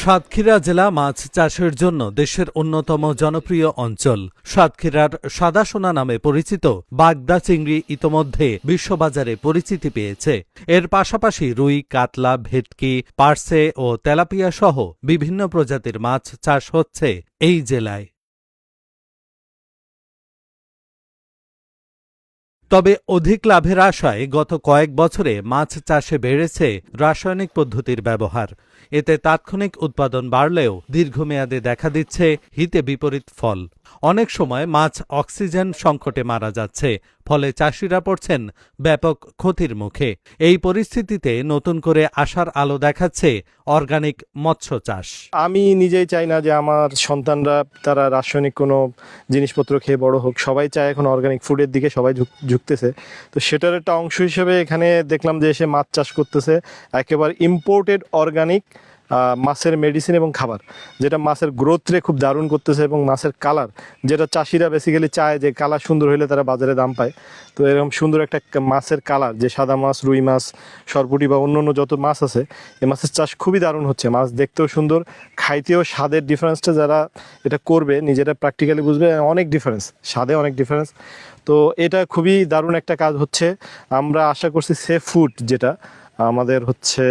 সাতক্ষীরা জেলা মাছ চাষের জন্য দেশের অন্যতম জনপ্রিয় অঞ্চল। সাতক্ষীরার সাদাসোনা নামে পরিচিত বাগদা চিংড়ি ইতোমধ্যে বিশ্ববাজারে পরিচিতি পেয়েছে। এর পাশাপাশি রুই, কাতলা, ভেটকি, পার্সে ও তেলাপিয়া সহ বিভিন্ন প্রজাতির মাছ চাষ হচ্ছে এই জেলায়। তবে অধিক লাভের আশায় গত কয়েক বছরে মাছ চাষে বেড়েছে রাসায়নিক পদ্ধতির ব্যবহার। এতে তাৎক্ষণিক উৎপাদন বাড়লেও দীর্ঘমেয়াদে দেখা দিচ্ছে হিতে বিপরীত ফল। অনেক সময় মাছ অক্সিজেন সংকটে মারা যাচ্ছে, ফলে চাষিরা পড়ছেন ব্যাপক ক্ষতির মুখে। এই পরিস্থিতিতে নতুন করে আশার আলো দেখাচ্ছে অর্গানিক মৎস্য চাষ। আমি নিজেই চাই না যে আমার সন্তানরা তারা রাসায়নিক কোনো জিনিসপত্র খেয়ে বড় হোক। সবাই চায় এখন অর্গানিক ফুডের দিকে সবাই ঝুঁকতেছে। তো সেটার একটা অংশ হিসেবে এখানে দেখলাম যে এসে মাছ চাষ করতেছে একেবারে ইম্পোর্টেড অর্গানিক মাছের মেডিসিন এবং খাবার, যেটা মাছের গ্রোথে খুব দারুণ করতেছে। এবং মাছের কালার, যেটা চাষিরা বেসিক্যালি চায় যে কালার সুন্দর হলে তারা বাজারে দাম পায়। তো এরকম সুন্দর একটা মাছের কালার, যে সাদা মাছ, রুই মাছ, সরপুঁটি বা অন্য যত মাছ আছে, এই মাছের চাষ খুবই দারুণ হচ্ছে। মাছ দেখতেও সুন্দর, খাইতেও স্বাদের ডিফারেন্সটা যারা এটা করবে নিজেরা প্র্যাকটিক্যালি বুঝবে, অনেক ডিফারেন্স, স্বাদে অনেক ডিফারেন্স। তো এটা খুবই দারুণ একটা কাজ হচ্ছে। আমরা আশা করছি সেফ ফুড, যেটা আমাদের হচ্ছে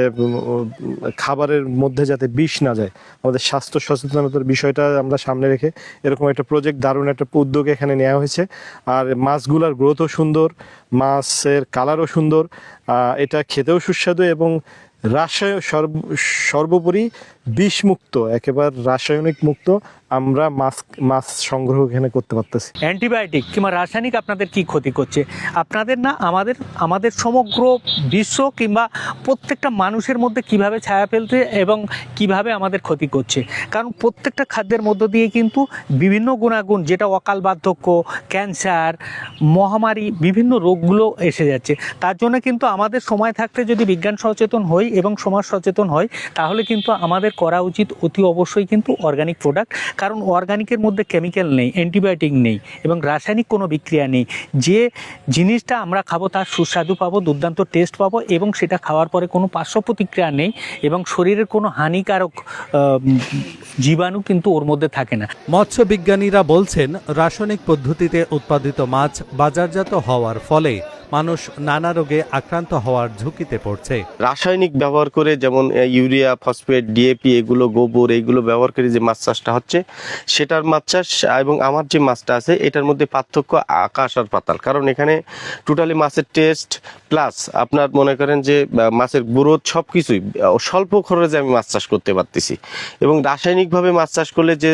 খাবারের মধ্যে যাতে বিষ না যায়, আমাদের স্বাস্থ্য সচেতনতার বিষয়টা আমরা সামনে রেখে এরকম একটা প্রজেক্ট, দারুণ একটা উদ্যোগ এখানে নেওয়া হয়েছে। আর মাছগুলোর গ্রোথও সুন্দর, মাছের কালারও সুন্দর, এটা খেতেও সুস্বাদু এবং সর্বোপরি বিষমুক্ত, একেবারে রাসায়নিক মুক্ত আমরা মাছ সংগ্রহ এখানে করতে পারতেছি। অ্যান্টিবায়োটিক কিংবা রাসায়নিক আপনাদের কি ক্ষতি করছে? আপনাদের না, আমাদের সমগ্র বিশ্ব কিংবা প্রত্যেকটা মানুষের মধ্যে কিভাবে ছায়া ফেলছে এবং কিভাবে আমাদের ক্ষতি করছে। কারণ প্রত্যেকটা খাদ্যের মধ্য দিয়ে কিন্তু বিভিন্ন গুণাগুণ, যেটা অকাল বার্ধক্য, ক্যান্সার, মহামারী, বিভিন্ন রোগগুলো এসে যাচ্ছে। তার জন্য কিন্তু আমাদের সময় থাকতে যদি বিজ্ঞান সচেতন হই এবং সমাজ সচেতন হয়, তাহলে কিন্তু আমাদের করা উচিত অতি অবশ্যই কিন্তু অর্গানিক প্রোডাক্ট। কারণ অর্গানিকের মধ্যে কেমিক্যাল নেই, অ্যান্টিবায়োটিক নেই এবং রাসায়নিক কোনো বিক্রিয়া নেই। যে জিনিসটা আমরা খাবো তার সুস্বাদু পাবো, দুর্দান্ত টেস্ট পাবো এবং সেটা খাওয়ার পরে কোনো পার্শ্ব প্রতিক্রিয়া নেই এবং শরীরের কোনো হানিকারক জীবাণু কিন্তু ওর মধ্যে থাকে না। মৎস্য বিজ্ঞানীরা বলছেন, রাসায়নিক পদ্ধতিতে উৎপাদিত মাছ বাজারজাত হওয়ার ফলে মানুষ নানা রোগে আক্রান্ত হওয়ার ঝুঁকিতে পড়ছে। রাসায়নিক ব্যবহার করে, যেমন ইউরিয়া, ফসফেট, ডিএপি, এগুলো গোবর, এইগুলো ব্যবহার করে যে মাছ চাষটা হচ্ছে, সেটার মাছ চাষ এবং আমার যে মাছটা আছে এটার মধ্যে পার্থক্য আকাশ আর পাতাল। কারণ এখানে টোটালি মাছের টেস্ট প্লাস আপনার মনে করেন যে মাছের গ্রোথ সব কিছুই স্বল্প খরচে আমি মাছ চাষ করতে পারতেছি। এবং রাসায়নিকভাবে মাছ চাষ করলে যে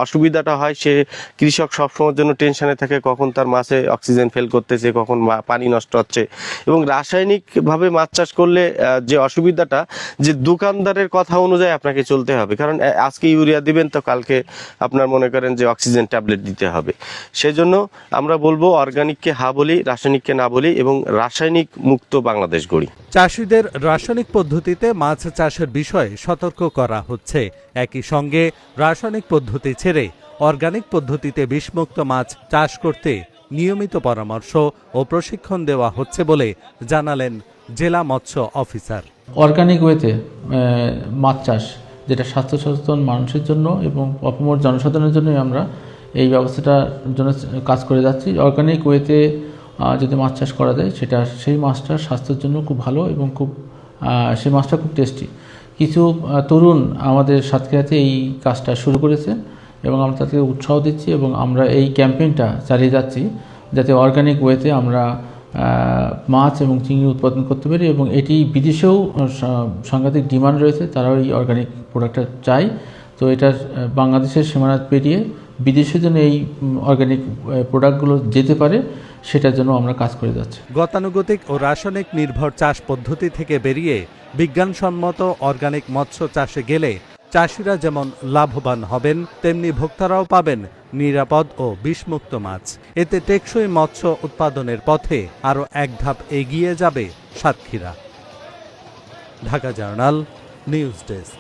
অসুবিধাটা হয়, সে কৃষক সবসময়ের জন্য টেনশনে থাকে, কখন তার মাছে অক্সিজেন ফেল করতেছে, কখন পানি নষ্ট হচ্ছে। এবং রাসায়নিকভাবে মাছ চাষ করলে যে অসুবিধাটা, যে দোকানদারের কথা অনুযায়ী আপনাকে চলতে হবে। কারণ আজকে ইউরিয়া দিবেন তো কালকে আপনার মনে করেন যে অক্সিজেন ট্যাবলেট দিতে হবে। সেজন্য আমরা বলবো অর্গানিককে হা বলি, রাসায়নিককে না বলি এবং রাসায়নিক মুক্ত বাংলাদেশ গড়ি। চাষিদের রাসায়নিক পদ্ধতিতে মাছ চাষের বিষয়ে সতর্ক করা হচ্ছে। একই সঙ্গে রাসায়নিক পদ্ধতি ছেড়ে অর্গানিক পদ্ধতিতে বিষমুক্ত মাছ চাষ করতে নিয়মিত পরামর্শ ও প্রশিক্ষণ দেওয়া হচ্ছে বলে জানালেন জেলা মৎস্য অফিসার। অর্গানিক ওয়েতে মাছ চাষ, যেটা স্বাস্থ্য সচেতন মানুষের জন্য এবং অপমর জনসাধারণের জন্যই আমরা এই ব্যবস্থাটার জন্য কাজ করে যাচ্ছি। অর্গানিক ওয়েতে যদি মাছ চাষ করা যায়, সেটা সেই মাছটা স্বাস্থ্যের জন্য খুব ভালো এবং সেই মাছটা খুব টেস্টি। কিছু তরুণ আমাদের সাতক্ষীরাতে এই কাজটা শুরু করেছে এবং আমরা তাদেরকে উৎসাহ দিচ্ছি এবং আমরা এই ক্যাম্পেইনটা চালিয়ে যাচ্ছি যাতে অর্গানিক ওয়েতে আমরা মাছ এবং চিংড়ি উৎপাদন করতে পারি। এবং এটি বিদেশেও সাংঘাতিক ডিমান্ড রয়েছে, তারাও এই অর্গানিক প্রোডাক্টটা চায়। তো এটা বাংলাদেশের সীমানা পেরিয়ে বিদেশের জন্য এই অর্গানিক প্রোডাক্টগুলো যেতে পারে, সেটার জন্য আমরা কাজ করে যাচ্ছি। গতানুগতিক ও রাসায়নিক নির্ভর চাষ পদ্ধতি থেকে বেরিয়ে বিজ্ঞানসম্মত অর্গানিক মৎস্য চাষে গেলে চাষিরা যেমন লাভবান হবেন, তেমনি ভোক্তারাও পাবেন নিরাপদ ও বিষমুক্ত মাছ। এতে টেকসই মৎস্য উৎপাদনের পথে আরও এক ধাপ এগিয়ে যাবে Satkhira. Dhaka journal, news desk.